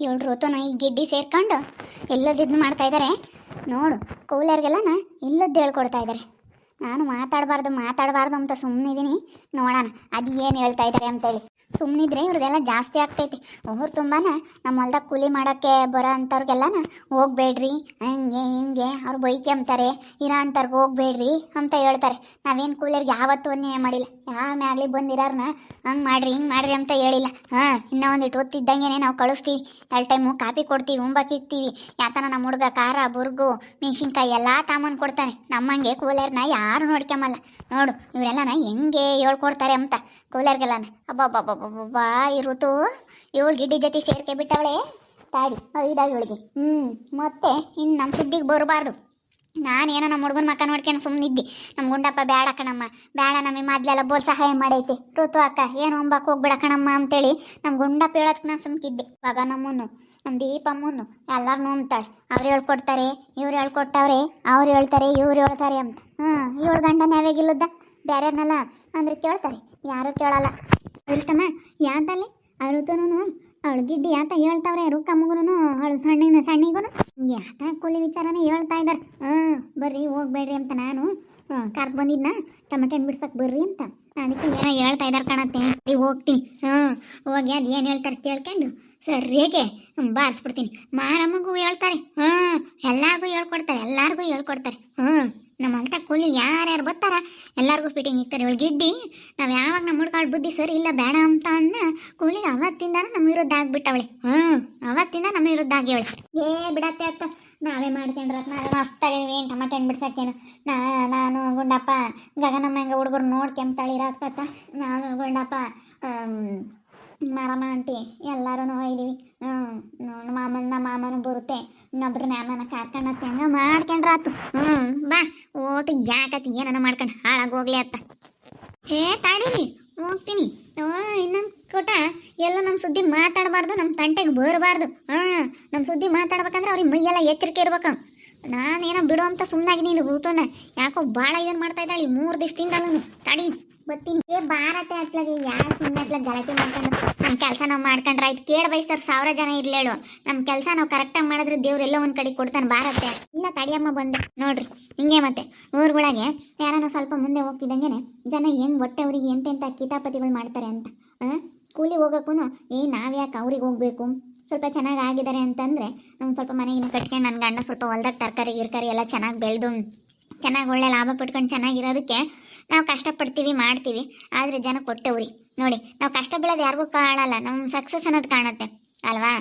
ಏಳು ಋತುನ ಈ ಗಿಡ್ಡಿ ಸೇರ್ಕೊಂಡು ಎಲ್ಲದಿದ್ದು ಮಾಡ್ತಾ ಇದ್ದಾರೆ ನೋಡು. ಕೂಲರ್ಗೆಲ್ಲನ ಇಲ್ಲದ್ದು ಹೇಳ್ಕೊಡ್ತಾ ಇದ್ದಾರೆ. ನಾನು ಮಾತಾಡಬಾರ್ದು ಅಂತ ಸುಮ್ಮನಿದ್ದೀನಿ. ನೋಡೋಣ ಅದು ಏನು ಹೇಳ್ತಾ ಇದ್ದಾರೆ ಅಂತೇಳಿ. ಸುಮ್ಮನಿದ್ರೆ ಇವ್ರದ್ದೆಲ್ಲ ಜಾಸ್ತಿ ಆಗ್ತೈತಿ. ಊರು ತುಂಬಾನ ನಮ್ಮ ಹೊಲ್ದಾಗ ಕೂಲಿ ಮಾಡೋಕ್ಕೆ ಬರೋ ಅಂಥವ್ರಿಗೆಲ್ಲನ ಹೋಗ್ಬೇಡ್ರಿ ಹಂಗೆ ಹಿಂಗೆ ಅವ್ರು ಬೈಕೆಂಬ್ತಾರೆ, ಇರೋ ಅಂಥವ್ರಿಗೆ ಹೋಗ್ಬೇಡ್ರಿ ಅಂತ ಹೇಳ್ತಾರೆ. ನಾವೇನು ಕೂಲರ್ಗೆ ಯಾವತ್ತೂ ಅನ್ಯಾಯ ಮಾಡಿಲ್ಲ. ಯಾವ ಮ್ಯಾಗ್ಲಿ ಬಂದಿರೋರ್ನ ಹಂಗೆ ಮಾಡ್ರಿ ಹಿಂಗೆ ಮಾಡ್ರಿ ಅಂತ ಹೇಳಿಲ್ಲ. ಇನ್ನೂ ಒಂದಿಟ್ಟು ಹೊತ್ತಿದ್ದಂಗೆ ನಾವು ಕಳಿಸ್ತೀವಿ. 2 ಟೈಮು ಕಾಫಿ ಕೊಡ್ತೀವಿ, ಉಂಬಕ್ಕಿಕ್ತೀವಿ. ಯಾತನ ನಮ್ಮ ಹುಡುಗ ಖಾರ ಬುರ್ಗು ಮೆಣಸಿನ್ಕಾಯಿ ಎಲ್ಲ ತಾಮನ್ ಕೊಡ್ತಾನೆ. ನಮ್ಮಂಗೆ ಕೂಲರ್ನ ಯಾರು ನೋಡ್ಕೊಂಬಲ್ಲ. ನೋಡು ಇವರೆಲ್ಲನ ಹೆಂಗೆ ಹೇಳ್ಕೊಡ್ತಾರೆ ಅಂತ ಕೂಲರ್ಗೆಲ್ಲನ. ಅಬ್ಬಬ್ಬಬ್ಬಬ್ಬಾ ಈ ಋತು 7 ಗಿಡ್ಡಿ ಜೊತೆ ಸೇರ್ಕೆ ಬಿಟ್ಟವಳೆ. ತಾಡಿ 5 ಇವಳಿಗೆ. ಮತ್ತೆ ಇನ್ನು ನಮ್ಮ ಸುದ್ದಿಗೆ ಬರಬಾರ್ದು. ನಾನೇನೋ ನಮ್ಮ ಹುಡುಗನ ಮಕ್ಕ ನೋಡ್ಕೊಂಡು ಸುಮ್ಮನಿದ್ದಿ. ನಮ್ಮ ಗುಂಡಪ್ಪ ಬೇಡ ಕಣಮ್ಮ, ಬೇಡ ನಮಗೆ ಮೊದಲೆಲ್ಲ ಬೋಲ್ ಸಹಾಯ ಮಾಡೈತಿ. ಋತು ಅಕ್ಕ ಏನು ಹೊಂಬಕ್ಕೆ ಹೋಗ್ಬೇಡ ಕಣಮ್ಮ ಅಂತೇಳಿ ನಮ್ಮ ಗುಂಡಪ್ಪ ಹೇಳೋದಕ್ಕೆ ನಾನು ಸುಮ್ಕಿದ್ದೆ. ಇವಾಗ ನಮ್ಮ ದೀಪಮ್ಮನ್ನು ಎಲ್ಲರೂ ನೋಮ್ತಾಳೆ. ಅವ್ರು ಹೇಳ್ಕೊಡ್ತಾರೆ, ಇವ್ರು ಹೇಳ್ಕೊಟ್ಟವ್ರೆ, ಅವ್ರು ಹೇಳ್ತಾರೆ, ಇವ್ರು ಹೇಳ್ತಾರೆ ಅಂತ. ಇವಳು ಗಂಡನ ಯಾವಾಗಿಲ್ಲದ ಬೇರೆಯವ್ರನ್ನೆಲ್ಲ ಅಂದ್ರೆ ಕೇಳ್ತಾರೆ, ಯಾರು ಕೇಳಲ್ಲ. ಇಷ್ಟಮ್ಮ ಯಾತಲ್ಲಿ ಅಳುತ್ತನು ಅವಳು ಗಿಡ್ಡಿ ಯಾತ ಹೇಳ್ತಾವ್ರೆ. ರುಕ್ಕಮ್ಮಗೂ ಅವಳು ಸಣ್ಣಿಗೂ ಯಾತ ಕೂಲಿ ವಿಚಾರನೇ ಹೇಳ್ತಾ ಇದ್ದಾರೆ. ಬರ್ರಿ ಹೋಗ್ಬೇಡ್ರಿ ಅಂತ ನಾನು ಕರ್ಕ್ ಬಂದಿದ್ನ ಟೊಮೆಟೊ ಹಣ್ಣು ಬಿಡ್ಸಕ್ಕೆ ಬರ್ರಿ ಅಂತ. ಅದಕ್ಕೆ ಏನೋ ಹೇಳ್ತಾ ಇದ್ದಾರೆ ಕಾಣತ್ತೆ. ಹೋಗ್ತೀನಿ. ಹೋಗಿ ಅದು ಏನು ಹೇಳ್ತಾರೆ ಕೇಳ್ಕೊಂಡು ಸರಿಯಾಗೆ ಬಾರಿಸ್ಬಿಡ್ತೀನಿ. ಮಾರಮ್ಮಗೂ ಹೇಳ್ತಾರೆ, ಎಲ್ಲಾರ್ಗೂ ಹೇಳ್ಕೊಡ್ತಾರೆ. ನಮ್ಮ ಅಂಟ ಕೂಲಿ ಯಾರ್ಯಾರು ಬರ್ತಾರ ಎಲ್ಲರಿಗೂ ಫಿಟ್ಟಿಂಗ್ ಇರ್ತಾರೆ. ಇವಳು ಗಿಡ್ಡಿ ನಾವು ಯಾವಾಗ ನಮ್ಮ ಹುಡ್ಕಾಳು ಬುದ್ಧಿ ಸರಿ ಇಲ್ಲ ಬೇಡ ಅಂತ ಅಂದ ಕೂಲಿಗೆ ಅವತ್ತಿಂದ ನಮ್ಮ ವಿರುದ್ಧ ಆಗ್ಬಿಟ್ಟವಳೆ. ಅವತ್ತಿಂದ ನಮ್ಮ ವಿರುದ್ಧ ಆಗ್ಯವಳೆ. ಬಿಡತ್ತೆ ಅತ್ತ ನಾವೇ ಮಾಡ್ಕೊಂಡ್ರ ನಾವು ಮಸ್ತಾಗಿದ್ವಿ. ಏನು ಟೊಮೆಟೊ ಹಣ್ಣು ಬಿಡ್ಸಕ್ಕೇನು ನಾನು ಗುಂಡಪ್ಪ ಗಗನಮ್ಮ ಹೆಂಗೆ ಹುಡುಗರು ನೋಡ್ಕೊಂತಾಳಿರತ್ತ. ನಾನು ಗುಂಡಪ್ಪ ಮಾರಮ್ಮ ಆಂಟಿ ಎಲ್ಲರೂ ಇದ್ದೀವಿ. ನಮ್ಮ ಮಾಮನು ಬರುತ್ತೆ, ಇನ್ನೊಬ್ರು ಮ್ಯಾಮನ ಕಾರ್ಕೊಂಡತ್ತೆ. ಹಂಗೆ ಮಾಡ್ಕೊಂಡ್ರಾತು. ಬಾ ಓಟು ಯಾಕತಿ ಏನನ ಮಾಡ್ಕೊಂಡು ಹಾಳಾಗೋಗ್ಲಿ ಅತ್ತ. ತಾಡೀರಿ ಹೋಗ್ತೀನಿ. ಇನ್ನೊಂದು ಕೊಟ ಎಲ್ಲ ನಮ್ಮ ಸುದ್ದಿ ಮಾತಾಡಬಾರ್ದು, ನಮ್ಮ ತಂಟೆಗೆ ಬರಬಾರ್ದು. ನಮ್ಮ ಸುದ್ದಿ ಮಾತಾಡ್ಬೇಕಂದ್ರೆ ಅವ್ರಿಗೆ ಮೈಯೆಲ್ಲ ಎಚ್ಚರಿಕೆ ಇರ್ಬೇಕು. ನಾನೇನೋ ಬಿಡು ಅಂತ ಸುಮ್ಮನಾಗಿದ್ದೀನಿ. ಋತುನ ಯಾಕೋ ಭಾಳ ಇದನ್ನು ಮಾಡ್ತಾ ಇದ್ದಾಳೆ 3 ದಿವಸದಿಂದಲೂ. ತಡಿ ಬರ್ತೀನಿ. ಭಾರತ ಅತ್ಲಾಗೆ ಯಾರು ಸುಮ್ಮನೆ ಅತ್ಲಾಗ ಗಲಾಟೆ ಮಾಡ್ಕೊಂಡು ನಮ್ಮ ಕೆಲಸ ನಾವು ಮಾಡ್ಕೊಂಡ್ರೆ ಆಯ್ತು. ಕೇಳಿ ಬಯಸ್ತಾರೆ 1000 ಜನ ಇರ್ಲೇಳು. ನಮ್ಮ ಕೆಲಸ ನಾವು ಕರೆಕ್ಟಾಗಿ ಮಾಡಿದ್ರೆ ದೇವ್ರೆಲ್ಲ ಒಂದು ಕಡೆ ಕೊಡ್ತಾನೆ. ಭಾರತ ಇಲ್ಲ ತಡಿಯಮ್ಮ ಬಂದೆ ನೋಡ್ರಿ. ಹಿಂಗೆ ಮತ್ತೆ ಊರುಗಳಿಗೆ ಯಾರನ್ನ ಸ್ವಲ್ಪ ಮುಂದೆ ಹೋಗ್ತಿದ್ದಂಗೆ ಜನ ಹೆಂಗೆ ಹೊಟ್ಟೆ ಅವ್ರಿಗೆ ಎಂತೆಂಥ ಕಿತಾಪತಿಗಳು ಮಾಡ್ತಾರೆ ಅಂತ. ಕೂಲಿ ಹೋಗೋಕ್ಕೂ ನಾವ್ಯಾಕೆ ಅವ್ರಿಗೆ ಹೋಗ್ಬೇಕು, ಸ್ವಲ್ಪ ಚೆನ್ನಾಗಿ ಆಗಿದ್ದಾರೆ ಅಂತಂದರೆ ನಮ್ಮ ಸ್ವಲ್ಪ ಮನೆಗಿನ ಕಟ್ಕೊಂಡು ನನ್ನ ಗಂಡ ಸ್ವಲ್ಪ ಹೊಲ್ದಾಗ ತರಕಾರಿ ಗಿರ್ಕಾರಿ ಎಲ್ಲ ಚೆನ್ನಾಗಿ ಬೆಳೆದು ಚೆನ್ನಾಗಿ ಒಳ್ಳೆ ಲಾಭ ಪಡ್ಕೊಂಡು ಚೆನ್ನಾಗಿರೋದಕ್ಕೆ ನಾವು ಕಷ್ಟಪಡ್ತೀವಿ ಮಾಡ್ತೀವಿ. ಆದರೆ ಜನ ಕೊಟ್ಟವ್ರಿ ನೋಡಿ, ನಾವು ಕಷ್ಟ ಬೀಳೋದು ಯಾರಿಗೂ ಕಾಣಲ್ಲ, ನಮ್ಮ ಸಕ್ಸಸ್ ಅನ್ನೋದು ಕಾಣುತ್ತೆ ಅಲ್ವಾ.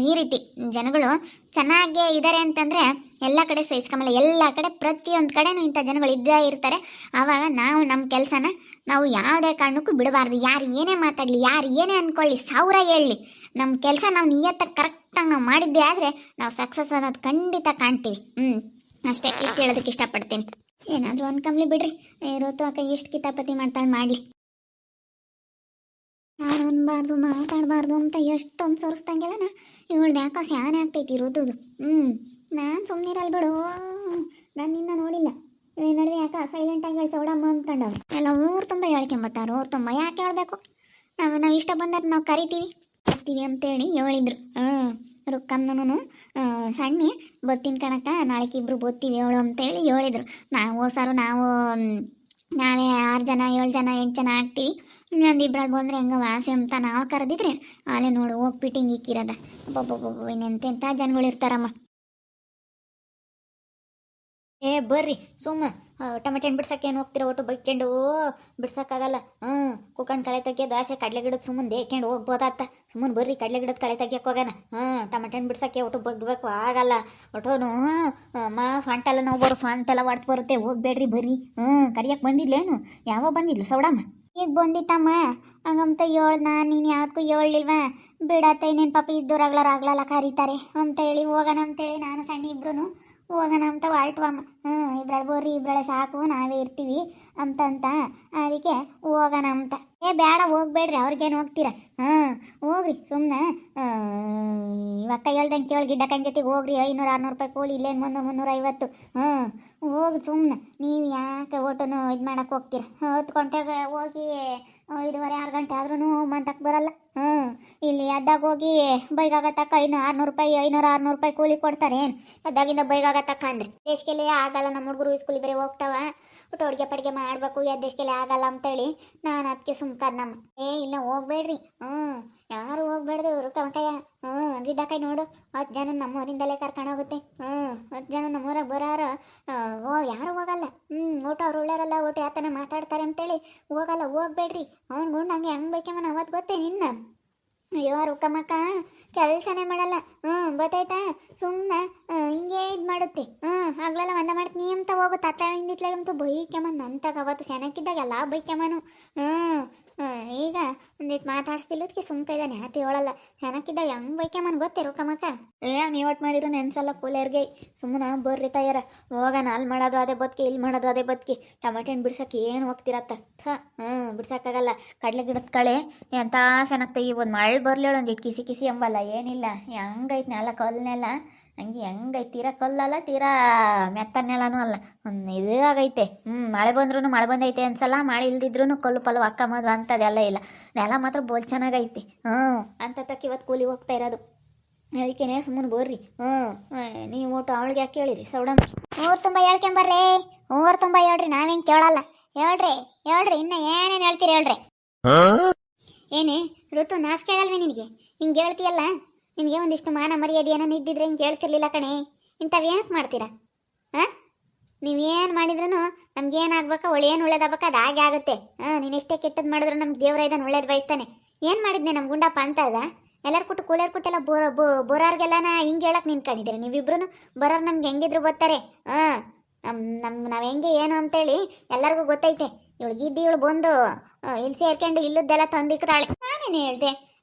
ಈ ರೀತಿ ಜನಗಳು ಚೆನ್ನಾಗೇ ಇದ್ದಾರೆ ಅಂತಂದರೆ ಎಲ್ಲ ಕಡೆ ಸಹಿಸ್ಕೊಂಬಲ್ಲ. ಎಲ್ಲ ಕಡೆ ಪ್ರತಿಯೊಂದು ಕಡೆನೂ ಇಂಥ ಜನಗಳು ಇದ್ದೇ ಇರ್ತಾರೆ. ಆವಾಗ ನಾವು ನಮ್ಮ ಕೆಲಸನ ನಾವು ಯಾವುದೇ ಕಾರಣಕ್ಕೂ ಬಿಡಬಾರ್ದು. ಯಾರು ಏನೇ ಮಾತಾಡಲಿ, ಯಾರು ಏನೇ ಅಂದ್ಕೊಳ್ಳಿ, 1000 ಹೇಳಲಿ, ನಮ್ಮ ಕೆಲಸ ನಾವು ನಿಯತ್ತಾಗಿ ಕರೆಕ್ಟಾಗಿ ನಾವು ಮಾಡಿದ್ದೆ ಆದರೆ ನಾವು ಸಕ್ಸಸ್ ಅನ್ನೋದು ಖಂಡಿತ ಕಾಣ್ತೀವಿ. ಅಷ್ಟೇ, ಇಷ್ಟು ಹೇಳೋದಕ್ಕೆ ಇಷ್ಟಪಡ್ತೀನಿ. ಏನಾದರೂ ಅನ್ಕೊಂಬ್ಲಿ ಬಿಡ್ರಿ. ಋತು ಅಕ್ಕ ಎಷ್ಟು ಕಿತಾಪತಿ ಮಾಡ್ತಾಳೆ ಮಾಡಲಿ. ನಾನು ಅನ್ಬಾರ್ದು ಮಾತಾಡಬಾರ್ದು ಅಂತ ಎಷ್ಟೊಂದು ಸೋರಿಸ್ದಂಗೆಲ್ಲ ಇವಳ್ದು ಯಾಕೋ ಸ್ಯಾನೆ ಆಗ್ತೈತಿ ಋತುದು. ನಾನು ಸುಮ್ಮನಿರಲ್ ಬಿಡು. ನಾನು ನಿನ್ನ ನೋಡಿಲ್ಲ ಈ ನಡುವೆ ಯಾಕೆ ಸೈಲೆಂಟಾಗಿ ಹೇಳಿ ಚೌಡಮ್ಮ ಅಂದ್ಕೊಂಡವ್ರು ಎಲ್ಲ ಊರು ತುಂಬ ಹೇಳ್ಕೊಂಬತ್ತಾರ. ಊರು ತುಂಬ ಯಾಕೆ ಹೇಳ್ಬೇಕು, ನಾವು ಇಷ್ಟ ಬಂದ್ರೆ ನಾವು ಕರಿತೀವಿ ಅಂತೇಳಿ ಹೇಳಿದ್ರು. ರುಕ್ಕಮ್ಮನೂ ಸಣ್ಣ ಬತ್ತಿನ ಕಣಕ ನಾಳೆಗೆ ಇಬ್ಬರು ಬತ್ತೀವಿ ಹೇಳು ಅಂತೇಳಿ ಹೇಳಿದ್ರು. ನಾವೇ 6 ಜನ 7 ಜನ 8 ಜನ ಆಗ್ತೀವಿ. ಇನ್ನೊಂದು 2 ಬಂದರೆ ಹೆಂಗೆ ವಾಸಿ ಅಂತ ನಾವು ಕರೆದಿದ್ರೆ ಅಲ್ಲೇ ನೋಡು ಹೋಗಿ ಫಿಟ್ಟಿಂಗ್ ಇಕ್ಕಿರೋದ. ಇನ್ನೆಂತೆಂಥ ಜನಗಳು ಇರ್ತಾರಮ್ಮ. ಬರ್ರಿ ಸುಮ್ಮ ಟೊಮೆಟೊ ಹಣ್ಣು ಬಿಡ್ಸಕ್ಕೆ ಏನು ಹೋಗ್ತೀರ? ಒಟ್ಟು ಬೈಕೊಂಡು ಬಿಡ್ಸೋಕ್ಕಾಗಲ್ಲ. ಕುಕ್ಕಂಡು ಕಳೆ ತೆಗಿಯೋದು ಆಸೆ. ಕಡಲೆ ಗಿಡದ ಸುಮ್ಮನೆ ದೇಕೊಂಡು ಹೋಗ್ಬೋದಾತ. ಸುಮ್ಮನೆ ಬರ್ರಿ ಕಡಲೆ ಗಿಡದ ಕಳೆ ತೆಗಿಯಕ್ಕೆ ಹೋಗೋಣ. ಟೊಮೆಟೊ ಹಣ್ಣು ಬಿಡ್ಸೋಕ್ಕೆ ಒಟ್ಟು ಬಗ್ಬೇಕು ಆಗಲ್ಲ. ಒಟ್ಟೋನು ಸ್ವಂಟೆಲ್ಲ ನಾವು ಬರೋ ಸ್ವಂಟೆಲ್ಲ ಹೊಡ್ತು ಬರುತ್ತೆ. ಹೋಗ್ಬೇಡ್ರಿ ಬರ್ರಿ. ಕರಿಯಕ್ಕೆ ಬಂದಿದ್ಲೇನು? ಯಾವಾಗ ಬಂದಿದ್ಲು ಸೌಡಮ್ಮ? ಈಗ ಬಂದಿತ್ತಮ್ಮ. ಹಂಗಂತ ನೀನು ಯಾವ್ದಕ್ಕೂ ಹೇಳಿಲ್ವ? ಬಿಡತ್ತೆ ಇನ್ನೇನು ಪಾಪ ಇದ್ದೋರಾಗ್ಲಾರ ಕರೀತಾರೆ ಅಂತ ಹೇಳಿ ಹೋಗೋಣ ಅಂತೇಳಿ ನಾನು ಸಣ್ಣ ಇಬ್ರು ಹೋಗೋಣ ಅಂತ ಹೊರಟ್ವಮ್ಮ. ಇಬ್ರಳು ಬರ್ರಿ, ಇಬ್ರಳೆ ಸಾಕು, ನಾವೇ ಇರ್ತೀವಿ ಅಂತ ಅದಕ್ಕೆ ಹೋಗೋಣ ಅಂತ. ಬೇಡ ಹೋಗ್ಬೇಡ್ರಿ, ಅವ್ರಿಗೇನು ಹೋಗ್ತೀರ? ಹೋಗ್ರಿ ಸುಮ್ಮನೆ ಇವಕ್ಕ ಹೇಳ್ದಂಗೆ ಕೇಳಿ ಗಿಡ್ಡಕ್ಕನ ಜೊತೆಗೆ ಹೋಗ್ರಿ. 500-600 ರೂಪಾಯಿ ಕೂಲಿ, ಇಲ್ಲೇನು 300-350. ಹೋಗಿ ಸುಮ್ಮನೆ ನೀವು ಯಾಕೆ ಓಟನು ಇದು ಮಾಡಕ್ಕೆ ಹೋಗ್ತೀರ? 10 ಗಂಟೆಗೆ ಹೋಗಿ 5:30 6 ಗಂಟೆ ಆದ್ರೂ ಮಂತಕ್ಕೆ ಬರಲ್ಲ. ಇಲ್ಲಿ ಅದ್ದಾಗ ಹೋಗಿ ಬೈಗಾಗತ್ತಕ್ಕ 600 ರೂಪಾಯಿ 500 600 ರೂಪಾಯಿ ಕೂಲಿ ಕೊಡ್ತಾರೆ. ಏನು ಅದ್ದಾಗಿಂದ ಬೈಗಾಗತ್ತಕ್ಕ ಅಂದ್ರೆ ದೇಶಕ್ಕೆಲ್ಲೇ ಆಗಲ್ಲ. ನಮ್ಮ ಹುಡುಗರು ಸ್ಕೂಲಿಗೆ ಬೇರೆ ಹೋಗ್ತಾವ, ಊಟ ಅಡುಗೆ ಪಡಿಗೆ ಮಾಡಬೇಕು, ದೇಶಕ್ಕೆಲ್ಲೇ ಆಗಲ್ಲ ಅಂತೇಳಿ ನಾನು ಅದಕ್ಕೆ ಸುಮ್ಕಾದ್ ನಮ್ಮ ಇಲ್ಲ ಹೋಗ್ಬೇಡ್ರಿ. ಯಾರು ಹೋಗ್ಬೇಡ್ದು ರುಕಮಕಯ್ಯ. ಗಿಡ್ಡಕಾಯಿ ನೋಡು 10 ಜನ ನಮ್ಮೂರಿಂದಲೇ ಕರ್ಕೊಂಡೋಗುತ್ತೆ. 10 ಜನ ನಮ್ಮೂರಾಗ ಬರೋರ ಯಾರು ಹೋಗಲ್ಲ. ಊಟ ಅವ್ರು ಒಳ್ಳೆಯರಲ್ಲ, ಊಟ ಯಾತನ ಮಾತಾಡ್ತಾರೆ ಅಂತೇಳಿ ಹೋಗಲ್ಲ. ಹೋಗ್ಬೇಡ್ರಿ. ಅವ್ನು ಗುಂಡು ಹಂಗೆ ಹೆಂಗೆ ಬೇಕಮ್ಮನ ಅವತ್ತು ಗೊತ್ತೇ ನಿನ್ನ. ಅಯ್ಯೋ ರುಕಮಕ್ಕ ಕೆಲಸನೇ ಮಾಡಲ್ಲ. ಗೊತ್ತಾಯ್ತಾ? ಸುಮ್ಮನೆ ಹಿಂಗೆ ಇದು ಮಾಡುತ್ತೆ. ಆಗ್ಲೆಲ್ಲ ಒಂದ ಮಾಡ್ತೀನಿ ಅಂತ ಹೋಗುತ್ತೆ. ಅತ್ತ ಹಿಂದಿತ್ಲಾಗಂತೂ ಬೈಕ್ಯಮ್ಮನ್ ಅಂತಾಗ ಅವತ್ತು ಸೆನಕ್ಕಿದ್ದಾಗಲ್ಲ ಬೈಕ್ಯಮ್ಮನು. ಈಗ ಒಂದಿಟ್ಟು ಮಾತಾಡ್ಸ್ತಿಲ್ಲದಕ್ಕೆ ಸುಮ್ಕ ಇದ್ದಾನೆ. ಅತಿ ಹೇಳಲ್ಲ. ಚೆನ್ನಾಗಿದ್ದಾಗ ಹೆಂಗ್ ಬೈಕ್ಯಮ್ಮನ್ ಗೊತ್ತೇ ರುಕಮಕ್ಕ. ನೀವು ಒಟ್ಟು ಮಾಡಿರೋ ನೆನ್ಸಲ್ಲ ಕೂಲರ್ಗೆ. ಸುಮ್ಮನೆ ಬರ್ರಿ ತಯಾರ ಹೋಗೋಣ. ಅಲ್ಲಿ ಮಾಡೋದು ಅದೇ ಬದುಕಿ, ಇಲ್ಲಿ ಮಾಡೋದು ಅದೇ ಬದುಕಿ. ಟಮಾಟೆ ಹಣ್ಣು ಬಿಡ್ಸಕ್ಕೆ ಏನು ಹೋಗ್ತಿರತ್ತ. ಬಿಡ್ಸಕ್ಕಾಗಲ್ಲ. ಕಡಲೆ ಗಿಡದ ಕಳೆ ಎಂತ ಚೆನ್ನಾಗ್ತ. ಈ ಒಂದು ಮಳೆ ಬರ್ಲೇಳು ಒಂದಿಟ್ಟು ಕಿಸಿ ಕಿಸಿ ಎಂಬಲ್ಲ ಏನಿಲ್ಲ. ಹೆಂಗೈತೆ ನೆಲ ಕಲ್ನೆಲ್ಲ ಹಂಗೆ ಹೆಂಗೈತೆ. ತೀರಾ ಕಲ್ಲಲ್ಲ, ತೀರಾ ಮೆತ್ತನೆಲ್ಲನೂ ಅಲ್ಲ. ಇದು ಆಗೈತೆ. ಮಳೆ ಬಂದ್ರೂ ಮಳೆ ಬಂದೈತೆ ಅನ್ಸಲ್ಲ, ಮಳೆ ಇಲ್ದಿದ್ರು ಕಲ್ಲು ಪಲ್ಲು ಅಕ್ಕಮ್ಮದು ಅಂಥದ್ದೆಲ್ಲ ಇಲ್ಲ. ನೆಲ ಮಾತ್ರ ಬೋಲ್ ಚೆನ್ನಾಗೈತೆ. ಅಂತತಕ್ಕೆ ಇವತ್ತು ಕೂಲಿ ಹೋಗ್ತಾ ಇರೋದು. ಅದಕ್ಕೇನೆ ಸುಮ್ಮನೆ ಬರ್ರಿ. ನೀವು ಊಟ ಅವಳಿಗೆ ಯಾಕೆ ಕೇಳಿರಿ ಸೌಡಮ್ಮ? ಊರು ತುಂಬ ಹೇಳ್ಕೊಂಬರ್ರಿ. ಊರು ತುಂಬ ಹೇಳ್ರಿ, ನಾವೇನು ಕೇಳಲ್ಲ. ಹೇಳ್ರಿ ಇನ್ನು ಏನೇನು ಹೇಳ್ತೀರಿ ಹೇಳ್ರಿ. ಏನೇ ಋತು ನಾಚಿಕೆ ಆಗಲ್ವೇ ನಿನಗೆ? ಹಿಂಗೆ ಹೇಳ್ತೀಯಲ್ಲ, ನಿನಗೆ ಒಂದಿಷ್ಟು ಮಾನ ಮರ್ಯಾದೆ ಏನೋ ಇದ್ದಿದ್ರೆ ಹಿಂಗೆ ಹೇಳ್ತಿರ್ಲಿಲ್ಲ ಕಣೆ. ಇಂಥವೇನಕ್ಕೆ ಮಾಡ್ತೀರಾ? ನೀವೇನು ಮಾಡಿದ್ರೂ ನಮ್ಗೇನಾಗ್ಬೇಕು, ಏನು ಒಳ್ಳೇದಾಗಬೇಕು ಅದು ಹಾಗೆ ಆಗುತ್ತೆ. ನೀನು ಎಷ್ಟೇ ಕೆಟ್ಟದ್ದು ಮಾಡಿದ್ರು ನಮ್ಗೆ ದೇವ್ರ ಇದನ್ನು ಒಳ್ಳೇದು ಬಯಸ್ತಾನೆ. ಏನು ಮಾಡಿದ್ನೆ ನಮ್ಮ ಗುಂಡಪ್ಪ ಅಂತ ಅದ? ಎಲ್ಲರೂ ಕೊಟ್ಟು ಕೂಲರ್ ಕೊಟ್ಟೆಲ್ಲ ಬೋರಾರ್ಗೆಲ್ಲನ ಹಿಂಗೆ ಹೇಳಕ್ಕೆ ನಿಂತ್ಕೊಂಡಿದ್ದೀರಿ ನೀವಿಬ್ರು. ಬರೋರು ನಮ್ಗೆ ಹೆಂಗಿದ್ರು ಬರ್ತಾರೆ. ನಾವು ಹೆಂಗೆ ಏನು ಅಂತೇಳಿ ಎಲ್ಲರಿಗೂ ಗೊತ್ತೈತೆ. ಇವಳು ಬಂದು ಇಲ್ಲಿ ಸೇರ್ಕೊಂಡು ಇಲ್ಲದ್ದೆಲ್ಲ ತಂದಿಕ್ತಾಳೆ. ನಾನೇನು ಹೇಳ್ದೆ,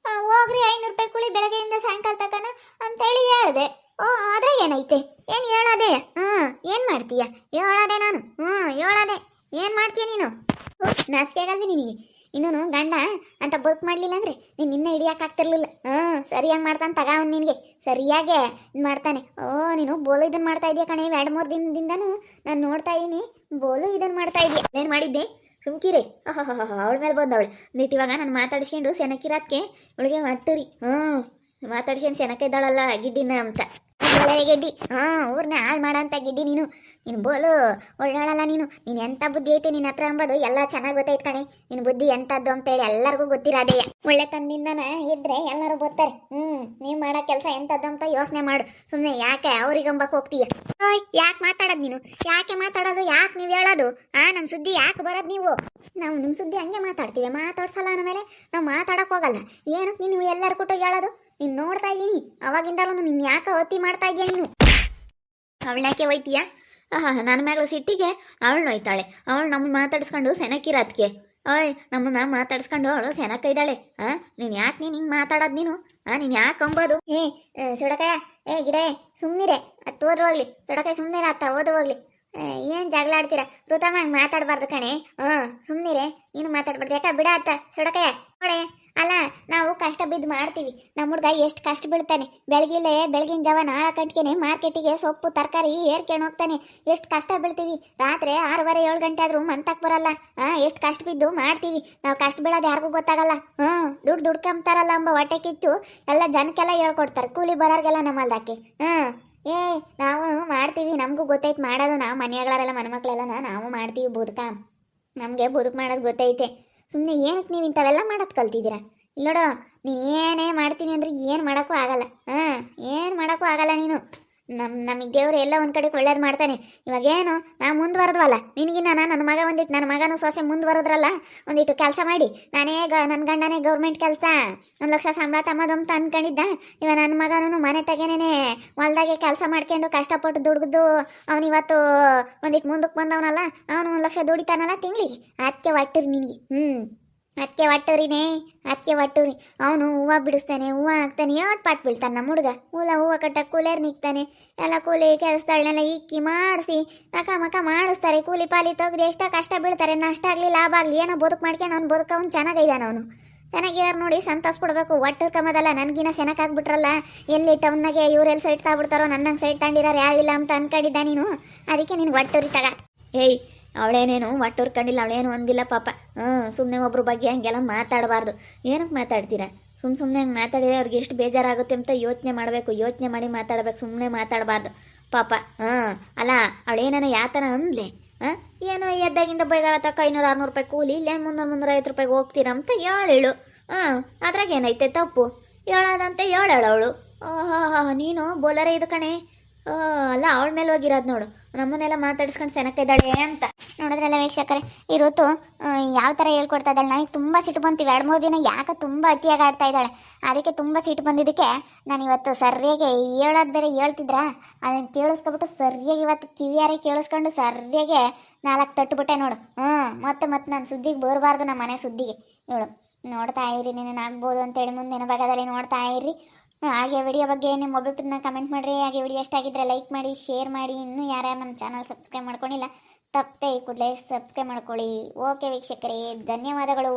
ಹೋಗ್ರಿ 500 ರೂಪಾಯಿ ಕೂಲಿ ಬೆಳಗ್ಗೆಯಿಂದ ಸಾಯಂಕಾಲ ತಕನ ಅಂತೇಳಿ ಹೇಳ್ದೆ. ಅದ್ರಾಗ ಏನೈತೆ? ಏನು ಹೇಳೋದೆ? ಏನು ಮಾಡ್ತೀಯ? ಹೇಳೋದೆ ನಾನು. ಹೇಳೋದೆ ಏನು ಮಾಡ್ತೀಯ ನೀನು? ನಾಚಿಕೆ ಆಗಲ್ವಿ ನಿನಗೆ? ಇನ್ನೂ ಗಂಡ ಅಂತ ಬದುಕು ಮಾಡಲಿಲ್ಲ ಅಂದರೆ ನೀನು ನಿನ್ನೆ ಹಿಡಿಯೋಕ್ಕಾಗ್ತಿರ್ಲಿಲ್ಲ. ಸರಿಯಾಗಿ ಮಾಡ್ತಾನೆ ತಗ ಅವ್ನು ನಿನಗೆ. ಸರಿಯಾಗೆ ಇದು ಮಾಡ್ತಾನೆ. ನೀನು ಬೋಲು ಇದನ್ನು ಮಾಡ್ತಾ ಇದೆಯಾ ಕಣೆ. 2-3 ದಿನದಿಂದನೂ ನಾನು ನೋಡ್ತಾ ಇದ್ದೀನಿ. ಬೋಲು ಇದನ್ನು ಮಾಡ್ತಾ ಇದೆಯಾ? ಏನು ಮಾಡಿದ್ದೆ? ಸುಮ್ಕಿರಿ. ಅವಳ ಮೇಲೆ ಬಂದವಳು ನೀಟ್. ಇವಾಗ ನಾನು ಮಾತಾಡ್ಸ್ಕೊಂಡು ಸೆನಕ್ಕಿರೋದಕ್ಕೆ ಇವಳಿಗೆ ಮಟ್ಟುರಿ. ಮಾತಾಡ್ಸ್ಕೊಂಡು ಸೆನಕ ಇದ್ದಾಳಲ್ಲ ಗಿಡ್ಡಿನ ಅಂತ. ಒಳ್ಳೆ ಗಿಡ್ಡಿ. ಊರನ್ನ ಹಾಳು ಮಾಡಂತ ಗಿಡ್ಡಿ ನೀನು. ಬೋಲು ಒಳ್ಳಾಳಲ್ಲ ನೀನು. ನೀನು ಎಂಥ ಬುದ್ಧಿ ಐತೆ ನಿನ್ನ ಹತ್ರ ಅಂಬೋದು ಎಲ್ಲ ಚೆನ್ನಾಗಿ ಗೊತ್ತೈತೆ ಕಣೆ. ನಿನ್ನ ಬುದ್ಧಿ ಎಂಥದ್ದು ಅಂತೇಳಿ ಎಲ್ಲರಿಗೂ ಗೊತ್ತಿರೋದೇ. ಒಳ್ಳೆ ತಂದಿಂದನ ಇದ್ರೆ ಎಲ್ಲರೂ ಗೊತ್ತಾರೆ. ನೀವು ಮಾಡೋ ಕೆಲಸ ಎಂಥದ್ದು ಅಂತ ಯೋಚನೆ ಮಾಡು. ಸುಮ್ಮನೆ ಯಾಕೆ ಅವ್ರಿಗಂಬಕ್ಕೆ ಹೋಗ್ತೀಯ? ಯಾಕೆ ಮಾತಾಡೋದು ನೀನು? ಯಾಕೆ ಮಾತಾಡೋದು? ಯಾಕೆ ನೀವು ಹೇಳೋದು? ನಮ್ಮ ಸುದ್ದಿ ಯಾಕೆ ಬರೋದು ನೀವು? ನಾವು ನಿಮ್ಮ ಸುದ್ದಿ ಹಂಗೆ ಮಾತಾಡ್ತೀವಿ. ಮಾತಾಡ್ಸಲ್ಲ ಅಂದಮೇಲೆ ನಾವು ಮಾತಾಡೋಕೆ ಹೋಗಲ್ಲ. ಏನಕ್ಕೆ ನೀವು ಎಲ್ಲರೂ ಕೊಟ್ಟು ಹೇಳೋದು? ನೀನು ನೋಡ್ತಾ ಇದ್ದೀನಿ ಅವಾಗಿಂದಲೂ. ನಿನ್ನ ಯಾಕೆ ಅತಿ ಮಾಡ್ತಾ ಇದೆಯಾ ನೀನು? ಅವಳ್ಯಾಕೆ ಒಯ್ತೀಯ? ನನ್ನ ಮ್ಯಾಗಳು ಸಿಟ್ಟಿಗೆ ಅವಳು ಒಯ್ತಾಳೆ. ಅವಳು ನಮ್ಮನ್ನು ಮಾತಾಡಿಸ್ಕೊಂಡು ಸೆನಕ್ಕಿರೋದಕ್ಕೆ ನಮ್ಮನ್ನ ಮಾತಾಡಿಸ್ಕೊಂಡು ಅವಳು ಸೆನಕ ಇದ್ದಾಳೆ. ನೀನು ಯಾಕೆ ಹಿಂಗೆ ಮಾತಾಡೋದು ನೀನು? ನೀನು ಯಾಕೆ ಅಂಬೋದು? ಸುಡಕಾಯ ಗಿಡ ಸುಮ್ಮನಿರೆ. ಅತ್ತು ಹೋದ್ರು ಹೋಗ್ಲಿ. ಸುಡಕಾಯ ಸುಮ್ಮನಿರ. ಅತ್ತ ಹೋದ್ರು ಹೋಗ್ಲಿ. ಏನು ಜಗಳ ಆಡ್ತೀರಾ? ಋತಮ್ಮ ಹಂಗೆ ಮಾತಾಡಬಾರ್ದು ಕಣೆ. ಸುಮ್ಮನಿರೆ. ನೀನು ಮಾತಾಡ್ಬಾರ್ದು. ಯಾಕೆ ಬಿಡ ಅತ್ತ ಸುಡಕಾಯ ನೋಡೆ. ಅಲ್ಲ, ನಾವು ಕಷ್ಟ ಬಿದ್ದು ಮಾಡ್ತೀವಿ. ನಮ್ಮ ಹುಡುಗ ಎಷ್ಟು ಕಷ್ಟ ಬೀಳ್ತಾನೆ. ಬೆಳಗಿನ ಜಾವ 4 ಗಂಟೆಗೆ ಮಾರ್ಕೆಟಿಗೆ ಸೊಪ್ಪು ತರಕಾರಿ ಏರ್ಕೊಂಡು ಹೋಗ್ತಾನೆ. ಎಷ್ಟು ಕಷ್ಟ ಬೀಳ್ತೀವಿ. ರಾತ್ರಿ 6:30 7 ಗಂಟೆ ಆದರೂ ಮಂತಕ್ಕೆ ಬರಲ್ಲ. ಎಷ್ಟು ಕಷ್ಟ ಬಿದ್ದು ಮಾಡ್ತೀವಿ ನಾವು. ಕಷ್ಟ ಬೀಳೋದು ಯಾರಿಗೂ ಗೊತ್ತಾಗಲ್ಲ. ದುಡ್ಕೊಂತಾರಲ್ಲ ಎಂಬ ಹೊಟ್ಟೆ ಕಿಚ್ಚು ಎಲ್ಲ ಜನಕ್ಕೆಲ್ಲ ಹೇಳ್ಕೊಡ್ತಾರೆ. ಕೂಲಿ ಬರೋರ್ಗೆಲ್ಲ ನಮ್ಮಲ್ದಾಕೆ. ನಾವು ಮಾಡ್ತೀವಿ. ನಮಗೂ ಗೊತ್ತೈತೆ ಮಾಡೋದು. ನಾವು ಮನೆಯಾಗಳೆಲ್ಲ ಮನೆಮಕ್ಳೆಲ್ಲ ನಾವು ಮಾಡ್ತೀವಿ ಬದುಕ. ನಮಗೆ ಬದುಕು ಮಾಡೋದು ಗೊತ್ತೈತೆ. ಸುಮ್ಮನೆ ಏನಕ್ಕೆ ನೀವು ಇಂಥವೆಲ್ಲ ಮಾಡೋದು ಕಲ್ತಿದ್ದೀರಾ? ಇಲ್ಲೋಡು, ನೀನು ಏನೇ ಮಾಡ್ತೀನಿ ಅಂದರೆ ಏನು ಮಾಡೋಕ್ಕೂ ಆಗಲ್ಲ. ಏನು ಮಾಡೋಕ್ಕೂ ಆಗಲ್ಲ ನೀನು. ನಮಗೆ ದೇವರು ಎಲ್ಲ ಒಂದು ಕಡೆ ಒಳ್ಳೇದು ಮಾಡ್ತಾನೆ. ಇವಾಗೇನು ನಾವು ಮುಂದುವರೆದ್ವಲ್ಲ ನಿನಗಿನ್ನ. ನನ್ನ ಮಗನೂ ಸೊಸೆ ಮುಂದುವರೆದ್ರಲ್ಲ. ಒಂದಿಟ್ಟು ಕೆಲಸ ಮಾಡಿ ನಾನೇ ನನ್ನ ಗಂಡನೇ ಗೌರ್ಮೆಂಟ್ ಕೆಲಸ 1 ಲಕ್ಷ ಸಂಬಳ ತಮ್ಮದು ಅಂತ ಅಂದ್ಕೊಂಡಿದ್ದ. ಇವಾಗ ನನ್ನ ಮಗನೂ ಮನೆ ತಗೇನೆ ಹೊಲ್ದಾಗೆ ಕೆಲಸ ಮಾಡ್ಕೊಂಡು ಕಷ್ಟಪಟ್ಟು ದುಡ್ದು ಅವನಿವತ್ತು ಒಂದಿಟ್ಟು ಮುಂದಕ್ಕೆ ಬಂದವನಲ್ಲ. ಅವನು 1 ಲಕ್ಷ ದುಡಿತಾನಲ್ಲ ತಿಂಗಳಿಗೆ. ಅದಕ್ಕೆ ಒಟ್ಟಿರಿ ನಿನಗೆ. ಅದಕ್ಕೆ ಒಟ್ಟುರಿ. ಅವನು ಹೂವು ಬಿಡಿಸ್ತಾನೆ, ಹೂವು ಹಾಕ್ತಾನೆ, 8 ಪಾಟ್ ಬೀಳ್ತಾನೆ ನಮ್ಮ ಹುಡುಗ. ಹೂವು ಕಟ್ಟಕ್ಕೆ ಕೂಲಿಯರ್ ನಿಕ್ತಾನೆ. ಎಲ್ಲ ಕೂಲಿ ಕೆಲಸಗಳನ್ನೆಲ್ಲ ಇಕ್ಕಿ ಮಾಡಿಸಿ ಮಕ ಮಾಡಿಸ್ತಾರೆ. ಕೂಲಿ ಪಾಲಿ ತೆಗ್ದು ಎಷ್ಟೋ ಕಷ್ಟ ಬೀಳ್ತಾರೆ. ನಷ್ಟ ಆಗಲಿ ಲಾಭ ಆಗಲಿ ಏನೋ ಬದುಕು ಮಾಡ್ಕೊಂಡು ಅವ್ನು ಬದುಕು ಅವ್ನು ಚೆನ್ನಾಗಿದ್ದಾನೆ. ಅವನು ಚೆನ್ನಾಗಿರೋರು ನೋಡಿ ಸಂತೋಷ ಪಡ್ಬೇಕು. ಒಟ್ಟು ಕಮ್ಮದಲ್ಲ. ನನಗಿನ ಸೆನಕಾಗ್ಬಿಟ್ರಲ್ಲ. ಎಲ್ಲಿ ಟೌನ್ನಾಗೆ ಇವರೆಲ್ಲಿ ಸೈಟ್ ತಗೊಬಿಡ್ತಾರೋ, ನನ್ನಂಗೆ ಸೈಟ್ ತಗೊಂಡಿರೋರು ಯಾವಿಲ್ಲ ಅಂತ ಅನ್ಕೊಂಡಿದ್ದ ನೀನು. ಅದಕ್ಕೆ ನಿನ್ಗೆ ಒಟ್ಟುರಿ ತಗ. ಅವಳೇನೇನು ಒಟ್ಟುರ್ಕೊಂಡಿಲ್ಲ, ಅವಳೇನು ಅಂದಿಲ್ಲ ಪಾಪ. ಸುಮ್ಮನೆ ಒಬ್ರ ಬಗ್ಗೆ ಹಂಗೆಲ್ಲ ಮಾತಾಡಬಾರ್ದು. ಏನಕ್ಕೆ ಮಾತಾಡ್ತೀರಾ? ಸುಮ್ಮನೆ ಹಂಗೆ ಮಾತಾಡಿದ್ರೆ ಅವ್ರಿಗೆ ಎಷ್ಟು ಬೇಜಾರಾಗುತ್ತೆ ಅಂತ ಯೋಚನೆ ಮಾಡಬೇಕು, ಯೋಚನೆ ಮಾಡಿ ಮಾತಾಡಬೇಕು, ಸುಮ್ಮನೆ ಮಾತಾಡಬಾರ್ದು ಪಾಪ. ಅಲ್ಲ ಅವಳೇನೇನೋ ಯಾತನ ಅಂದ್ಲೆ, ಏನೋ ಎದ್ದಾಗಿಂದ ಬೈಗಾಗತ್ತಕ್ಕ 500-600 ರೂಪಾಯಿ ಕೂಲಿ, ಇಲ್ಲೇ 300-350 ರೂಪಾಯಿಗೆ ಹೋಗ್ತೀರಾ ಅಂತ ಹೇಳು. ಅದ್ರಾಗ ಏನೈತೆ ತಪ್ಪು? ಹೇಳೋದಂತೆ ಹೇಳವಳು. ನೀನು ಬೋಲರೇ ಇದು ಕಣೆ. ಅಲ್ಲ ಅವಳ ಮೇಲೆ ಹೋಗಿರೋದು ನೋಡು, ನಮ್ಮನ್ನೆಲ್ಲ ಮಾತಾಡಿಸ್ಕೊಂಡು ಸೆನಕ್ಕಿದ್ದಾಳೆ ಅಂತ. ನೋಡಿದ್ರಲ್ಲ ವೀಕ್ಷಕರೇ, ಈ ಋತು ಯಾವ ಥರ ಹೇಳ್ಕೊಡ್ತಾ ಇದ್ದಾಳೆ. ನನಗೆ ತುಂಬ ಸಿಟ್ಟು ಬಂತು 2-3 ದಿನ. ಯಾಕೆ ತುಂಬ ಅತಿಯಾಗಿ ಆಡ್ತಾ ಇದ್ದಾಳೆ, ಅದಕ್ಕೆ ತುಂಬ ಸಿಟ್ಟು ಬಂದಿದ್ದಕ್ಕೆ ನಾನು ಇವತ್ತು ಸರಿಯಾಗಿ ಹೇಳೋದು ಬೇರೆ ಹೇಳ್ತಿದ್ರ, ಅದನ್ನು ಕೇಳಿಸ್ಕೊಬಿಟ್ಟು ಸರಿಯಾಗಿ ಇವತ್ತು ಕಿವಿಯಾರೆ ಕೇಳಿಸ್ಕೊಂಡು ಸರಿಯಾಗಿ 4 ತಟ್ಟುಬಿಟ್ಟೆ ನೋಡು. ಮತ್ತೆ ನಾನು ಸುದ್ದಿಗೆ ಬರಬಾರ್ದು, ನಮ್ಮ ಮನೆ ಸುದ್ದಿಗೆ. ಇವಳು ನೋಡ್ತಾ ಇರಿ, ನೀನು ಆಗ್ಬೋದು ಅಂತೇಳಿ ಮುಂದಿನ ಭಾಗದಲ್ಲಿ ನೋಡ್ತಾ ಇರಿ. ಹಾಗೆ ವಿಡಿಯೋ ಬಗ್ಗೆ ನಿಮ್ಮ ಒಬ್ಬೊಬ್ಬರನ್ನ ಕಮೆಂಟ್ ಮಾಡಿರಿ. ಹಾಗೆ ವಿಡಿಯೋ ಇಷ್ಟಾಗಿದ್ದರೆ ಲೈಕ್ ಮಾಡಿ, ಶೇರ್ ಮಾಡಿ. ಇನ್ನೂ ಯಾರ್ಯಾರು ನಮ್ಮ ಚಾನಲ್ ಸಬ್ಸ್ಕ್ರೈಬ್ ಮಾಡ್ಕೊಂಡಿಲ್ಲ ತಪ್ಪದೆ ಈ ಕೂಡಲೇ ಸಬ್ಸ್ಕ್ರೈಬ್ ಮಾಡ್ಕೊಳ್ಳಿ. ಓಕೆ ವೀಕ್ಷಕರೇ, ಧನ್ಯವಾದಗಳು.